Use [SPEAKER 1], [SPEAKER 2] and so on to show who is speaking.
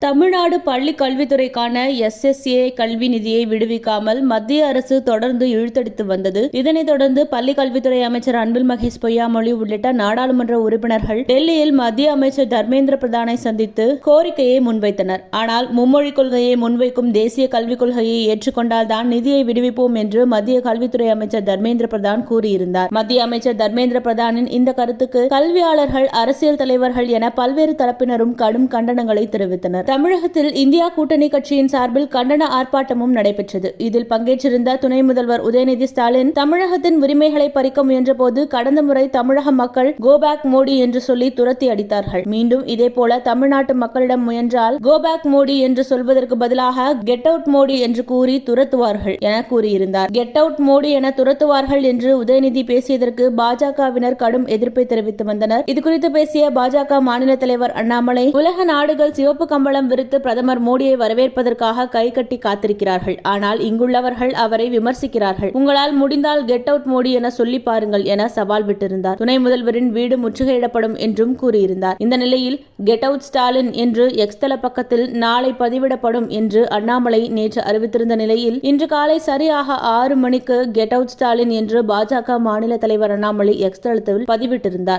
[SPEAKER 1] தமிழ்நாடு பள்ளி கல்வித்துறைக்கான SSA கல்வி நிதியை விடுவிக்காமல் மத்திய அரசு தொடர்ந்து இழுத்தடித்து வந்தது. இதனைத் தொடர்ந்து பள்ளி கல்வித்துறை அமைச்சர் அன்பில் மகேஷ் பொய்யாமொழி உள்ளிட்ட நாடாளுமன்ற உறுப்பினர்கள் டெல்லியில் மத்திய அமைச்சர் தர்மேந்திர பிரதானை சந்தித்து கோரிக்கையை முன்வைத்தனர். ஆனால் மும்மொழிக் கொள்கையை முன்வைக்கும் தேசிய கல்விக் கொள்கையை ஏற்றுக்கொண்டால்தான் நிதியை விடுவிப்போம் என்று மத்திய கல்வித்துறை அமைச்சர் தர்மேந்திர பிரதான் கூறியிருந்தார். மத்திய அமைச்சர் தர்மேந்திர பிரதானின் இந்த கருத்துக்கு கல்வியாளர்கள், அரசியல் தலைவர்கள் என பல்வேறு தரப்பினரும் கடும் கண்டனங்களை தெரிவித்தனர். தமிழகத்தில் இந்தியா கூட்டணி கட்சியின் சார்பில் கண்டன ஆர்ப்பாட்டமும் நடைபெற்றது. இதில் பங்கேற்றிருந்த துணை முதல்வர் உதயநிதி ஸ்டாலின் தமிழகத்தின் உரிமைகளை பறிக்க முயன்றபோது கடந்த முறை தமிழக மக்கள் கோபேக் மோடி என்று சொல்லி துரத்தி அடித்தார்கள். மீண்டும் இதேபோல தமிழ்நாட்டு மக்களிடம் முயன்றால் கோபேக் மோடி என்று சொல்வதற்கு பதிலாக கெட் அவுட் மோடி என்று கூறி துரத்துவார்கள் என கூறியிருந்தார். கெட் அவுட் மோடி என துரத்துவார்கள் என்று உதயநிதி பேசியதற்கு பாஜகவினர் கடும் எதிர்ப்பை தெரிவித்து வந்தனர். இதுகுறித்து பேசிய பாஜக மாநில தலைவர் அண்ணாமலை, உலக நாடுகள் சிவப்பு கம்பளம் விரித்து பிரதமர் மோடியை வரவேற்பதற்காக கை கட்டி காத்திருக்கிறார்கள். ஆனால் இங்குள்ளவர்கள் அவரை விமர்சிக்கிறார்கள். உங்களால் முடிந்தால் கெட் அவுட் மோடி என சொல்லி பாருங்கள் என சவால் விட்டிருந்தார். துணை முதல்வரின் வீடு முற்றுகையிடப்படும் என்றும் கூறியிருந்தார். இந்த நிலையில் கெட் அவுட் ஸ்டாலின் என்று எக்ஸ் தள பக்கத்தில் நாளை பதிவிடப்படும் என்று அண்ணாமலை நேற்று அறிவித்திருந்த நிலையில் இன்று காலை சரியாக 6 மணிக்கு கெட் அவுட் ஸ்டாலின் என்று பாஜக மாநில தலைவர் அண்ணாமலை எக்ஸ் தளத்தில் பதிவிட்டிருந்தார்.